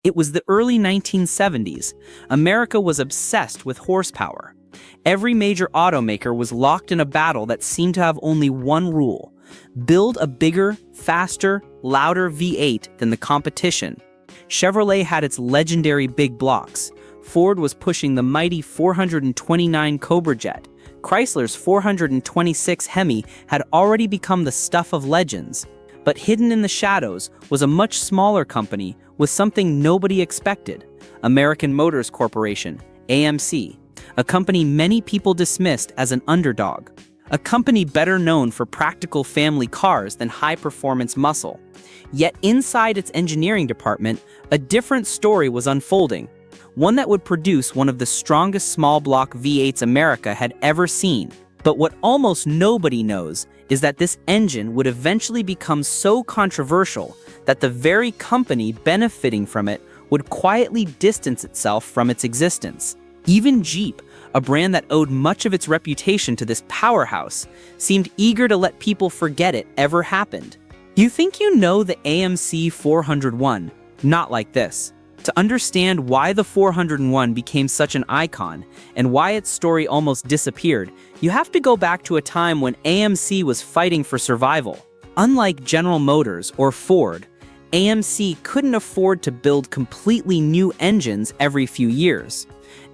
It was the early 1970s. America was obsessed with horsepower. Every major automaker was locked in a battle that seemed to have only one rule: build a bigger, faster, louder V8 than the competition. Chevrolet had its legendary big blocks. Ford was pushing the mighty 429 Cobra Jet. Chrysler's 426 Hemi had already become the stuff of legends. But hidden in the shadows was a much smaller company with something nobody expected: American Motors Corporation, AMC, a company many people dismissed as an underdog. A company better known for practical family cars than high-performance muscle. Yet inside its engineering department, a different story was unfolding. One that would produce one of the strongest small-block V8s America had ever seen. But what almost nobody knows is that this engine would eventually become so controversial that the very company benefiting from it would quietly distance itself from its existence. Even Jeep, a brand that owed much of its reputation to this powerhouse, seemed eager to let people forget it ever happened. You think you know the AMC 401? Not like this. To understand why the 401 became such an icon and why its story almost disappeared, you have to go back to a time when AMC was fighting for survival. Unlike General Motors or Ford, AMC couldn't afford to build completely new engines every few years.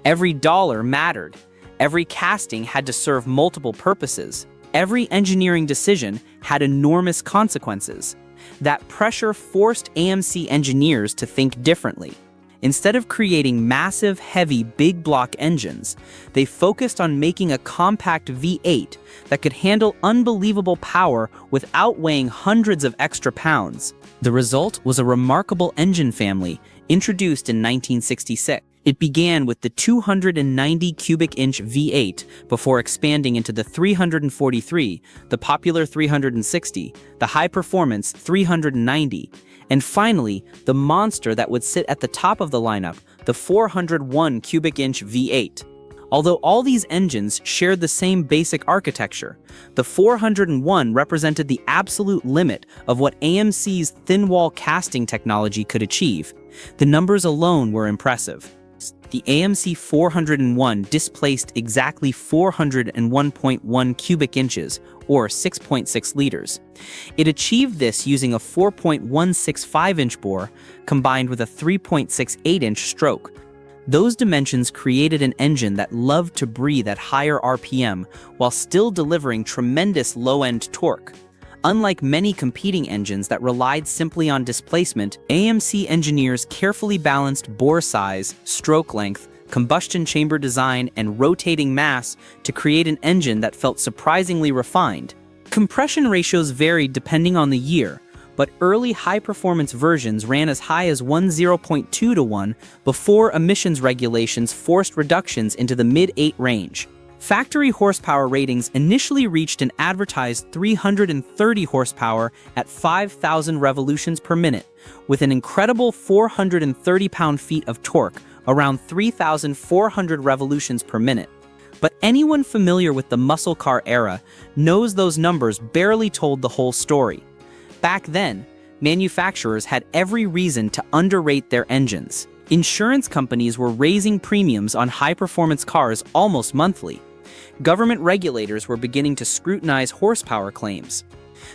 Every dollar mattered. Every casting had to serve multiple purposes. Every engineering decision had enormous consequences. That pressure forced AMC engineers to think differently. Instead of creating massive, heavy, big block engines, they focused on making a compact V8 that could handle unbelievable power without weighing hundreds of extra pounds. The result was a remarkable engine family introduced in 1966. It began with the 290 cubic inch V8 before expanding into the 343, the popular 360, the high-performance 390, and finally, the monster that would sit at the top of the lineup, the 401 cubic inch V8. Although all these engines shared the same basic architecture, the 401 represented the absolute limit of what AMC's thin-wall casting technology could achieve. The numbers alone were impressive. The AMC 401 displaced exactly 401.1 cubic inches, or 6.6 liters. It achieved this using a 4.165-inch bore combined with a 3.68-inch stroke. Those dimensions created an engine that loved to breathe at higher RPM while still delivering tremendous low-end torque. Unlike many competing engines that relied simply on displacement, AMC engineers carefully balanced bore size, stroke length, combustion chamber design, and rotating mass to create an engine that felt surprisingly refined. Compression ratios varied depending on the year, but early high-performance versions ran as high as 0.2 to 1 before emissions regulations forced reductions into the mid-8 range. Factory horsepower ratings initially reached an advertised 330 horsepower at 5,000 revolutions per minute, with an incredible 430 pound-feet of torque, around 3,400 revolutions per minute. But anyone familiar with the muscle car era knows those numbers barely told the whole story. Back then, manufacturers had every reason to underrate their engines. Insurance companies were raising premiums on high-performance cars almost monthly. Government regulators were beginning to scrutinize horsepower claims.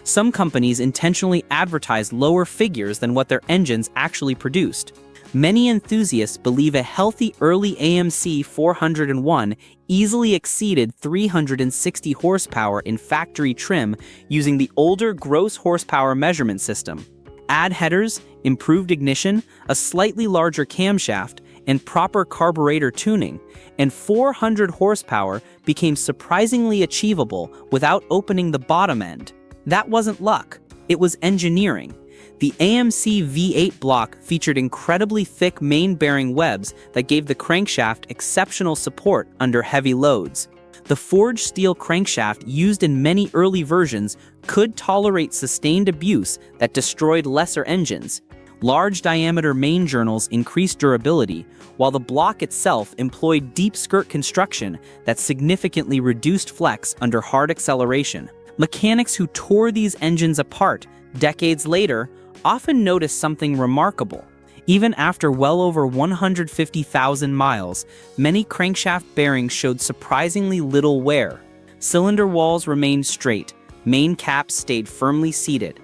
Some companies intentionally advertised lower figures than what their engines actually produced. Many enthusiasts believe a healthy early AMC 401 easily exceeded 360 horsepower in factory trim using the older gross horsepower measurement system. Add headers, improved ignition, a slightly larger camshaft, and proper carburetor tuning, and 400 horsepower became surprisingly achievable without opening the bottom end. That wasn't luck, it was engineering. The AMC V8 block featured incredibly thick main-bearing webs that gave the crankshaft exceptional support under heavy loads. The forged steel crankshaft used in many early versions could tolerate sustained abuse that destroyed lesser engines. Large diameter main journals increased durability, while the block itself employed deep skirt construction that significantly reduced flex under hard acceleration. Mechanics who tore these engines apart decades later often noticed something remarkable. Even after well over 150,000 miles, many crankshaft bearings showed surprisingly little wear. Cylinder walls remained straight, main caps stayed firmly seated.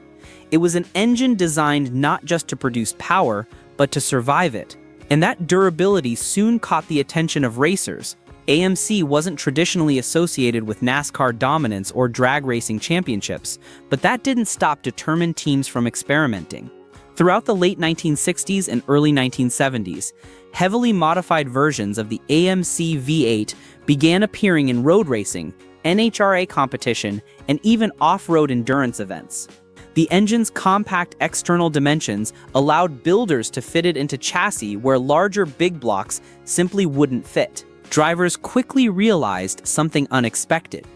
It was an engine designed not just to produce power, but to survive it. And that durability soon caught the attention of racers. AMC wasn't traditionally associated with NASCAR dominance or drag racing championships, but that didn't stop determined teams from experimenting. Throughout the late 1960s and early 1970s, heavily modified versions of the AMC V8 began appearing in road racing, NHRA competition, and even off-road endurance events. The engine's compact external dimensions allowed builders to fit it into chassis where larger big blocks simply wouldn't fit. Drivers quickly realized something unexpected.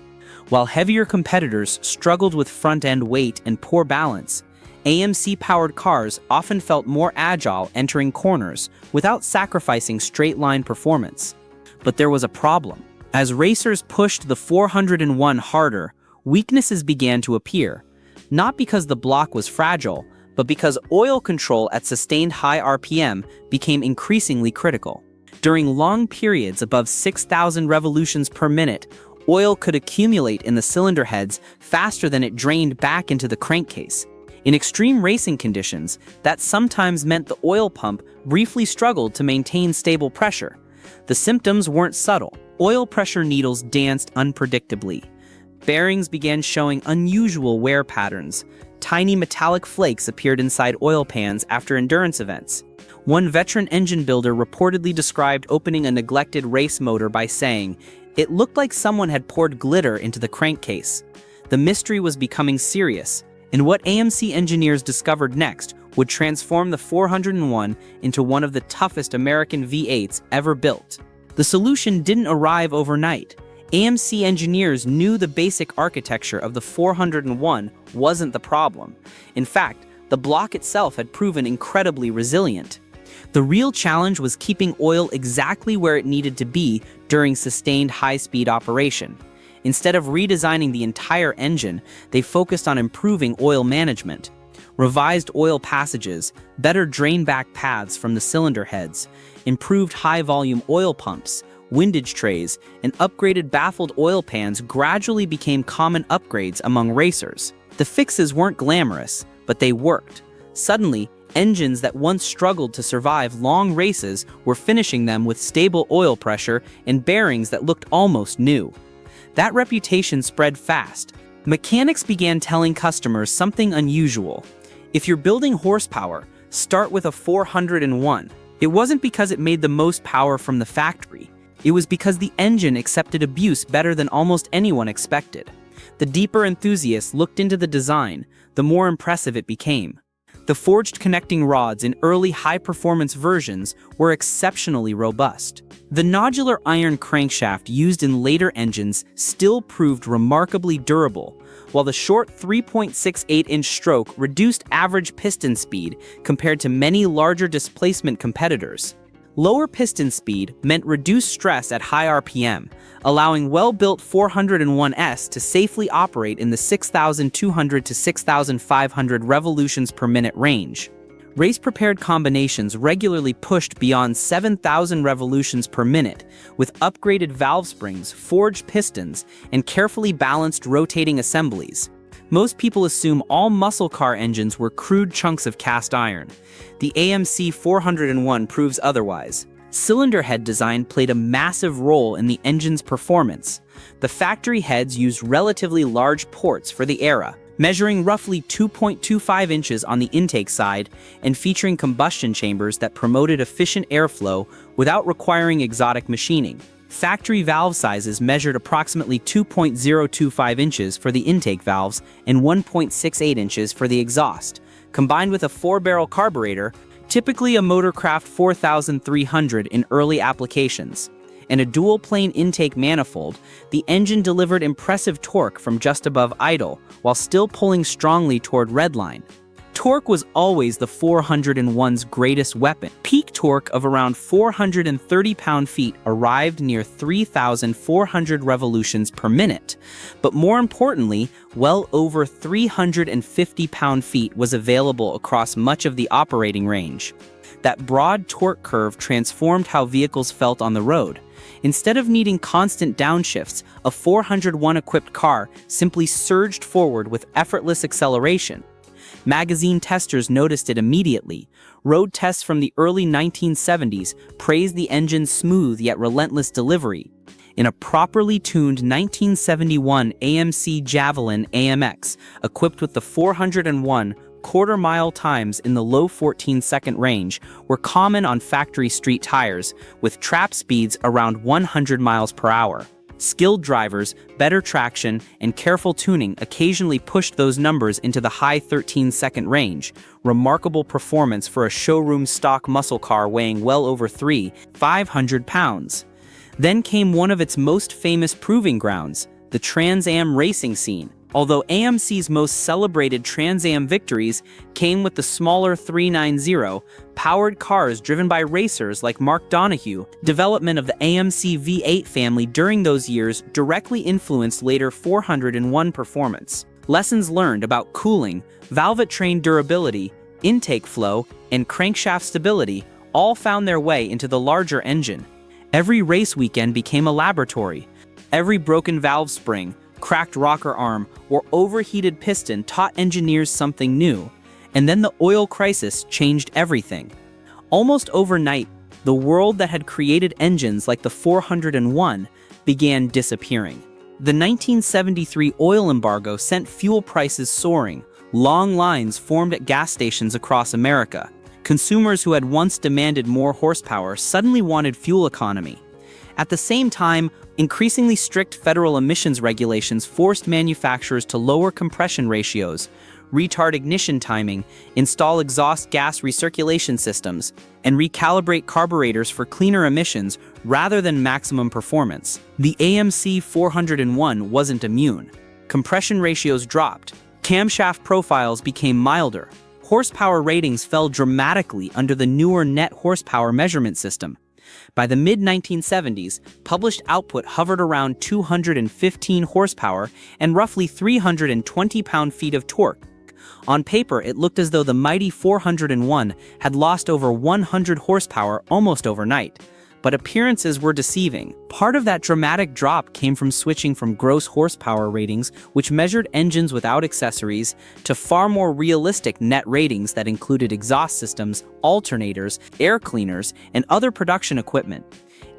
While heavier competitors struggled with front-end weight and poor balance, AMC-powered cars often felt more agile entering corners without sacrificing straight-line performance. But there was a problem. As racers pushed the 401 harder, weaknesses began to appear, not because the block was fragile, but because oil control at sustained high RPM became increasingly critical. During long periods above 6,000 revolutions per minute, oil could accumulate in the cylinder heads faster than it drained back into the crankcase. In extreme racing conditions, that sometimes meant the oil pump briefly struggled to maintain stable pressure. The symptoms weren't subtle. Oil pressure needles danced unpredictably. Bearings began showing unusual wear patterns. Tiny metallic flakes appeared inside oil pans after endurance events. One veteran engine builder reportedly described opening a neglected race motor by saying, "It looked like someone had poured glitter into the crankcase." The mystery was becoming serious, and what AMC engineers discovered next would transform the 401 into one of the toughest American V8s ever built. The solution didn't arrive overnight. AMC engineers knew the basic architecture of the 401 wasn't the problem. In fact, the block itself had proven incredibly resilient. The real challenge was keeping oil exactly where it needed to be during sustained high-speed operation. Instead of redesigning the entire engine, they focused on improving oil management. Revised oil passages, better drain-back paths from the cylinder heads, improved high-volume oil pumps, windage trays, and upgraded baffled oil pans gradually became common upgrades among racers. The fixes weren't glamorous, but they worked. Suddenly, engines that once struggled to survive long races were finishing them with stable oil pressure and bearings that looked almost new. That reputation spread fast. Mechanics began telling customers something unusual. If you're building horsepower, start with a 401. It wasn't because it made the most power from the factory. It was because the engine accepted abuse better than almost anyone expected. The deeper enthusiasts looked into the design, the more impressive it became. The forged connecting rods in early high-performance versions were exceptionally robust. The nodular iron crankshaft used in later engines still proved remarkably durable, while the short 3.68-inch stroke reduced average piston speed compared to many larger displacement competitors. Lower piston speed meant reduced stress at high RPM, allowing well-built 401s to safely operate in the 6,200 to 6,500 revolutions per minute range. Race-prepared combinations regularly pushed beyond 7,000 revolutions per minute, with upgraded valve springs, forged pistons, and carefully balanced rotating assemblies. Most people assume all muscle car engines were crude chunks of cast iron. The AMC 401 proves otherwise. Cylinder head design played a massive role in the engine's performance. The factory heads used relatively large ports for the era, measuring roughly 2.25 inches on the intake side and featuring combustion chambers that promoted efficient airflow without requiring exotic machining. Factory valve sizes measured approximately 2.025 inches for the intake valves and 1.68 inches for the exhaust. Combined with a 4-barrel carburetor, typically a Motorcraft 4300 in early applications, and a dual-plane intake manifold, the engine delivered impressive torque from just above idle while still pulling strongly toward redline. Torque was always the 401's greatest weapon. Peak torque of around 430 pound-feet arrived near 3,400 revolutions per minute. But more importantly, well over 350 pound-feet was available across much of the operating range. That broad torque curve transformed how vehicles felt on the road. Instead of needing constant downshifts, a 401-equipped car simply surged forward with effortless acceleration. Magazine testers noticed it immediately. Road tests from the early 1970s praised the engine's smooth yet relentless delivery. In a properly tuned 1971 AMC Javelin AMX, equipped with the 401, quarter-mile times in the low 14-second range were common on factory street tires, with trap speeds around 100 miles per hour. Skilled drivers, better traction, and careful tuning occasionally pushed those numbers into the high 13-second range. Remarkable performance for a showroom stock muscle car weighing well over 500 pounds. Then came one of its most famous proving grounds, the Trans Am racing scene. Although AMC's most celebrated Trans Am victories came with the smaller 390, powered cars driven by racers like Mark Donohue, development of the AMC V8 family during those years directly influenced later 401 performance. Lessons learned about cooling, valve-train durability, intake flow, and crankshaft stability all found their way into the larger engine. Every race weekend became a laboratory. Every broken valve spring, cracked rocker arm, or overheated piston taught engineers something new, and then the oil crisis changed everything. Almost overnight, the world that had created engines like the 401 began disappearing. The 1973 oil embargo sent fuel prices soaring. Long lines formed at gas stations across America. Consumers who had once demanded more horsepower suddenly wanted fuel economy. At the same time, increasingly strict federal emissions regulations forced manufacturers to lower compression ratios, retard ignition timing, install exhaust gas recirculation systems, and recalibrate carburetors for cleaner emissions rather than maximum performance. The AMC 401 wasn't immune. Compression ratios dropped, camshaft profiles became milder, horsepower ratings fell dramatically under the newer net horsepower measurement system. By the mid-1970s, published output hovered around 215 horsepower and roughly 320 pound-feet of torque. On paper, it looked as though the mighty 401 had lost over 100 horsepower almost overnight. But appearances were deceiving. Part of that dramatic drop came from switching from gross horsepower ratings, which measured engines without accessories, to far more realistic net ratings that included exhaust systems, alternators, air cleaners, and other production equipment.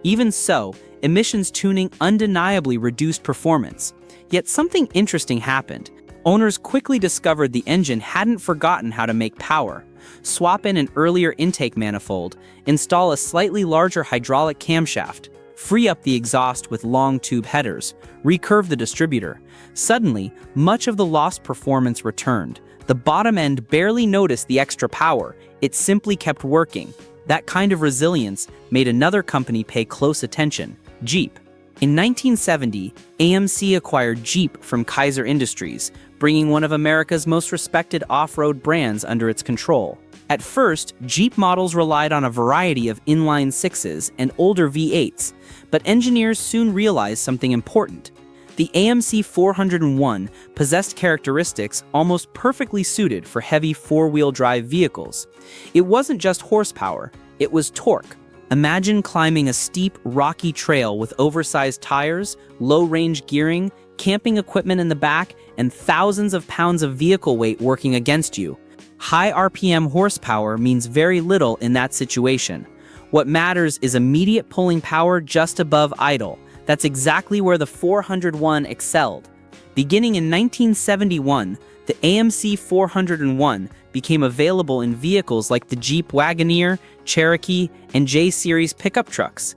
Even so, emissions tuning undeniably reduced performance. Yet something interesting happened. Owners quickly discovered the engine hadn't forgotten how to make power. Swap in an earlier intake manifold, install a slightly larger hydraulic camshaft, free up the exhaust with long tube headers, recurve the distributor. Suddenly, much of the lost performance returned. The bottom end barely noticed the extra power, it simply kept working. That kind of resilience made another company pay close attention, Jeep. In 1970, AMC acquired Jeep from Kaiser Industries, bringing one of America's most respected off-road brands under its control. At first, Jeep models relied on a variety of inline sixes and older V8s, but engineers soon realized something important. The AMC 401 possessed characteristics almost perfectly suited for heavy four-wheel drive vehicles. It wasn't just horsepower, it was torque. Imagine climbing a steep, rocky trail with oversized tires, low-range gearing, camping equipment in the back, and thousands of pounds of vehicle weight working against you. High RPM horsepower means very little in that situation. What matters is immediate pulling power just above idle. That's exactly where the 401 excelled. Beginning in 1971, the AMC 401 became available in vehicles like the Jeep Wagoneer, Cherokee, and J-Series pickup trucks.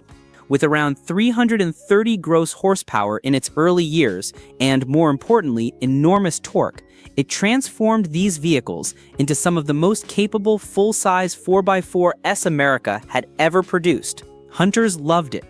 With around 330 gross horsepower in its early years, and more importantly, enormous torque, it transformed these vehicles into some of the most capable full-size 4x4s America had ever produced. Hunters loved it.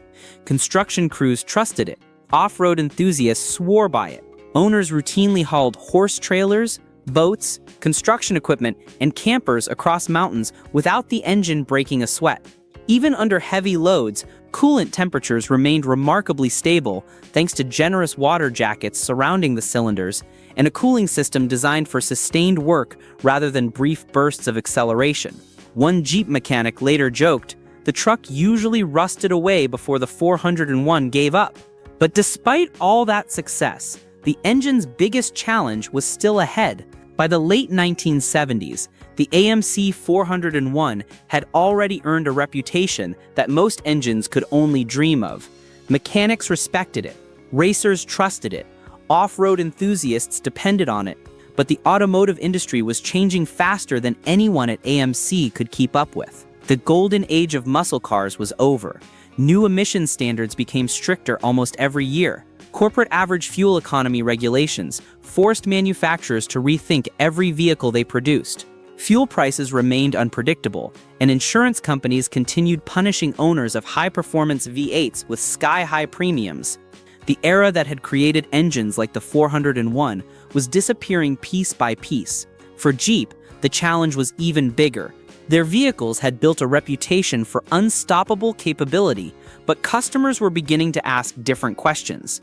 Construction crews trusted it. Off-road enthusiasts swore by it. Owners routinely hauled horse trailers, boats, construction equipment, and campers across mountains without the engine breaking a sweat. Even under heavy loads, coolant temperatures remained remarkably stable thanks to generous water jackets surrounding the cylinders and a cooling system designed for sustained work rather than brief bursts of acceleration. One Jeep mechanic later joked, "The truck usually rusted away before the 401 gave up." But despite all that success, the engine's biggest challenge was still ahead. By the late 1970s, the AMC 401 had already earned a reputation that most engines could only dream of. Mechanics respected it, racers trusted it, off-road enthusiasts depended on it, but the automotive industry was changing faster than anyone at AMC could keep up with. The golden age of muscle cars was over. New emission standards became stricter almost every year. Corporate average fuel economy regulations forced manufacturers to rethink every vehicle they produced. Fuel prices remained unpredictable, and insurance companies continued punishing owners of high-performance V8s with sky-high premiums. The era that had created engines like the 401 was disappearing piece by piece. For Jeep, the challenge was even bigger. Their vehicles had built a reputation for unstoppable capability, but customers were beginning to ask different questions.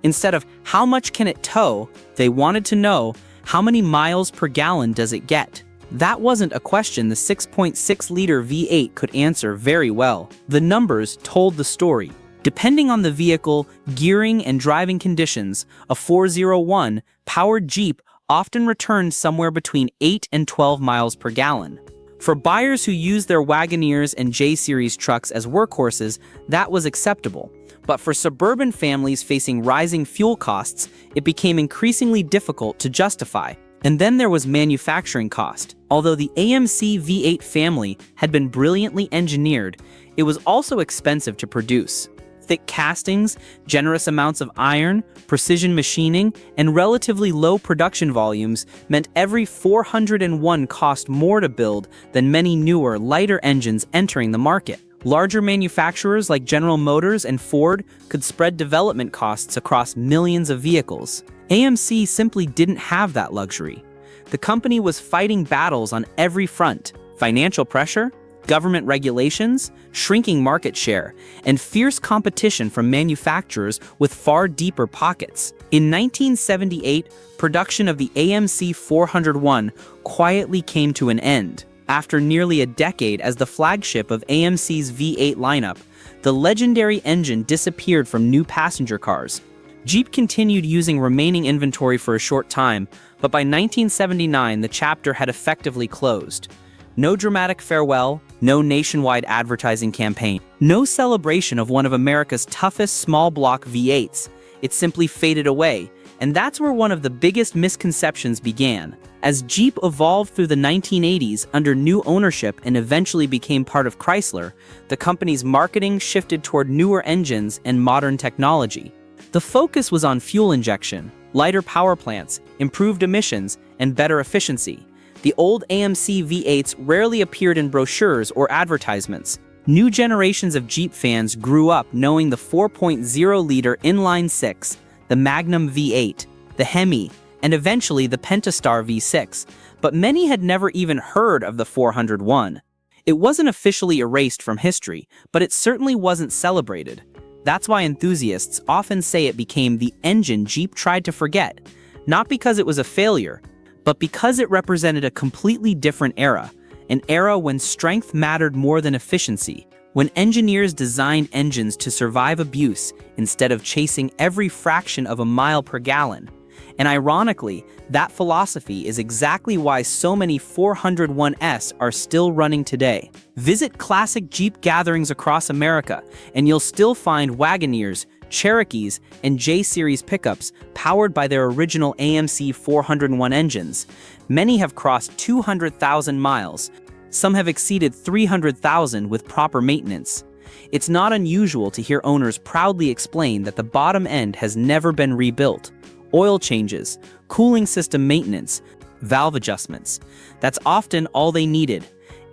Instead of how much can it tow, they wanted to know how many miles per gallon does it get. That wasn't a question the 6.6-liter V8 could answer very well. The numbers told the story. Depending on the vehicle, gearing, and driving conditions, a 401 powered Jeep often returned somewhere between 8 and 12 miles per gallon. For buyers who used their Wagoneers and J-Series trucks as workhorses, that was acceptable. But for suburban families facing rising fuel costs, it became increasingly difficult to justify. And then there was manufacturing cost. Although the AMC V8 family had been brilliantly engineered, it was also expensive to produce. Thick castings, generous amounts of iron, precision machining, and relatively low production volumes meant every 401 cost more to build than many newer, lighter engines entering the market. Larger manufacturers like General Motors and Ford could spread development costs across millions of vehicles. AMC simply didn't have that luxury. The company was fighting battles on every front: financial pressure, government regulations, shrinking market share, and fierce competition from manufacturers with far deeper pockets. In 1978, production of the AMC 401 quietly came to an end. After nearly a decade as the flagship of AMC's V8 lineup, the legendary engine disappeared from new passenger cars. Jeep continued using remaining inventory for a short time, but by 1979 the chapter had effectively closed. No dramatic farewell, no nationwide advertising campaign, no celebration of one of America's toughest small-block V8s. It simply faded away, and that's where one of the biggest misconceptions began. As Jeep evolved through the 1980s under new ownership and eventually became part of Chrysler, the company's marketing shifted toward newer engines and modern technology. The focus was on fuel injection, lighter power plants, improved emissions, and better efficiency. The old AMC V8s rarely appeared in brochures or advertisements. New generations of Jeep fans grew up knowing the 4.0-liter inline-six, the Magnum V8, the Hemi, and eventually the Pentastar V6, but many had never even heard of the 401. It wasn't officially erased from history, but it certainly wasn't celebrated. That's why enthusiasts often say it became the engine Jeep tried to forget, not because it was a failure, but because it represented a completely different era, an era when strength mattered more than efficiency, when engineers designed engines to survive abuse instead of chasing every fraction of a mile per gallon. And ironically, that philosophy is exactly why so many 401s are still running today. Visit classic Jeep gatherings across America, and you'll still find Wagoneers, Cherokees, and J-Series pickups powered by their original AMC 401 engines. Many have crossed 200,000 miles. Some have exceeded 300,000 with proper maintenance. It's not unusual to hear owners proudly explain that the bottom end has never been rebuilt. Oil changes, cooling system maintenance, valve adjustments. That's often all they needed.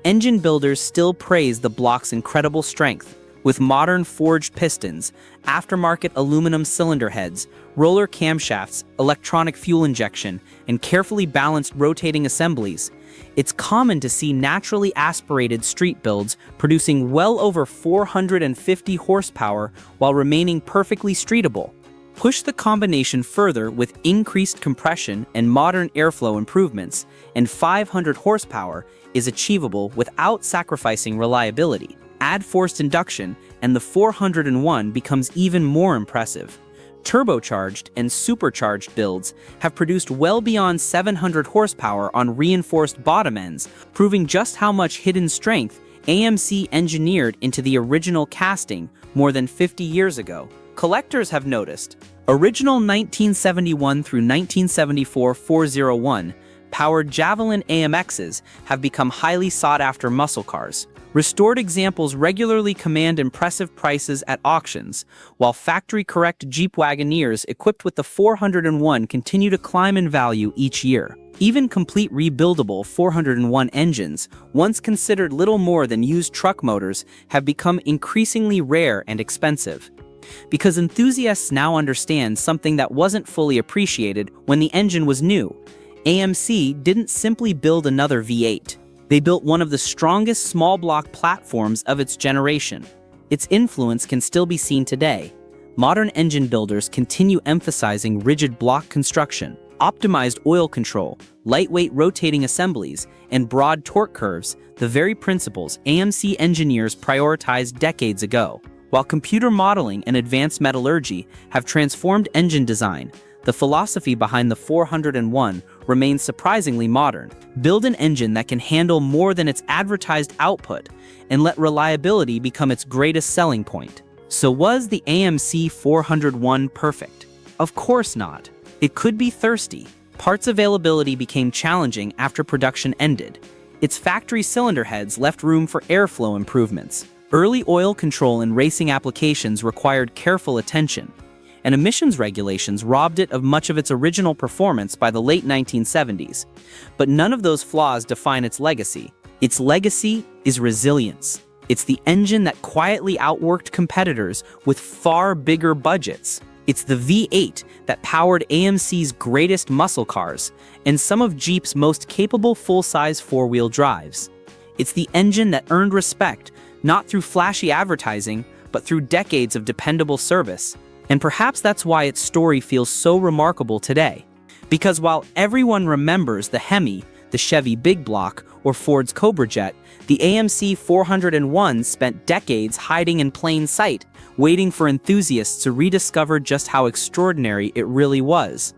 Engine builders still praise the block's incredible strength, With modern forged pistons, aftermarket aluminum cylinder heads, roller camshafts, electronic fuel injection, and carefully balanced rotating assemblies, it's common to see naturally aspirated street builds producing well over 450 horsepower while remaining perfectly streetable. Push the combination further with increased compression and modern airflow improvements, and 500 horsepower is achievable without sacrificing reliability. Add forced induction, and the 401 becomes even more impressive. Turbocharged and supercharged builds have produced well beyond 700 horsepower on reinforced bottom ends, proving just how much hidden strength AMC engineered into the original casting more than 50 years ago. Collectors have noticed. Original 1971 through 1974 401 powered Javelin AMXs have become highly sought-after muscle cars. Restored examples regularly command impressive prices at auctions, while factory-correct Jeep Wagoneers equipped with the 401 continue to climb in value each year. Even complete rebuildable 401 engines, once considered little more than used truck motors, have become increasingly rare and expensive. Because enthusiasts now understand something that wasn't fully appreciated when the engine was new. AMC didn't simply build another V8. They built one of the strongest small block platforms of its generation. Its influence can still be seen today. Modern engine builders continue emphasizing rigid block construction, optimized oil control, lightweight rotating assemblies, and broad torque curves, the very principles AMC engineers prioritized decades ago. While computer modeling and advanced metallurgy have transformed engine design, the philosophy behind the 401 remains surprisingly modern. Build an engine that can handle more than its advertised output, and let reliability become its greatest selling point. So was the AMC 401 perfect? Of course not. It could be thirsty. Parts availability became challenging after production ended. Its factory cylinder heads left room for airflow improvements. Early oil control in racing applications required careful attention, and emissions regulations robbed it of much of its original performance by the late 1970s. But none of those flaws define its legacy. Its legacy is resilience. It's the engine that quietly outworked competitors with far bigger budgets. It's the V8 that powered AMC's greatest muscle cars and some of Jeep's most capable full-size four-wheel drives. It's the engine that earned respect, not through flashy advertising, but through decades of dependable service. And perhaps that's why its story feels so remarkable today. Because while everyone remembers the Hemi, the Chevy Big Block, or Ford's Cobra Jet, the AMC 401 spent decades hiding in plain sight, waiting for enthusiasts to rediscover just how extraordinary it really was.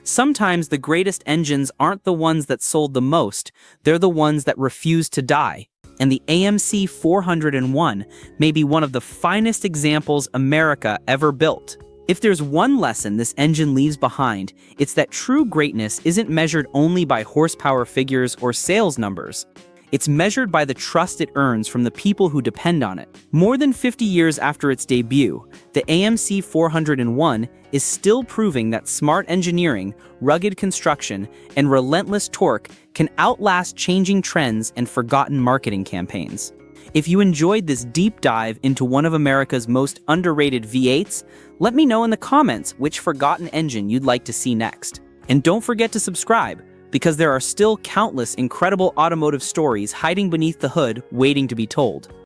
Sometimes the greatest engines aren't the ones that sold the most, they're the ones that refuse to die. And the AMC 401 may be one of the finest examples America ever built. If there's one lesson this engine leaves behind, it's that true greatness isn't measured only by horsepower figures or sales numbers. It's measured by the trust it earns from the people who depend on it. More than 50 years after its debut, the AMC 401 is still proving that smart engineering, rugged construction, and relentless torque can outlast changing trends and forgotten marketing campaigns. If you enjoyed this deep dive into one of America's most underrated V8s, let me know in the comments which forgotten engine you'd like to see next. And don't forget to subscribe, because there are still countless incredible automotive stories hiding beneath the hood waiting to be told.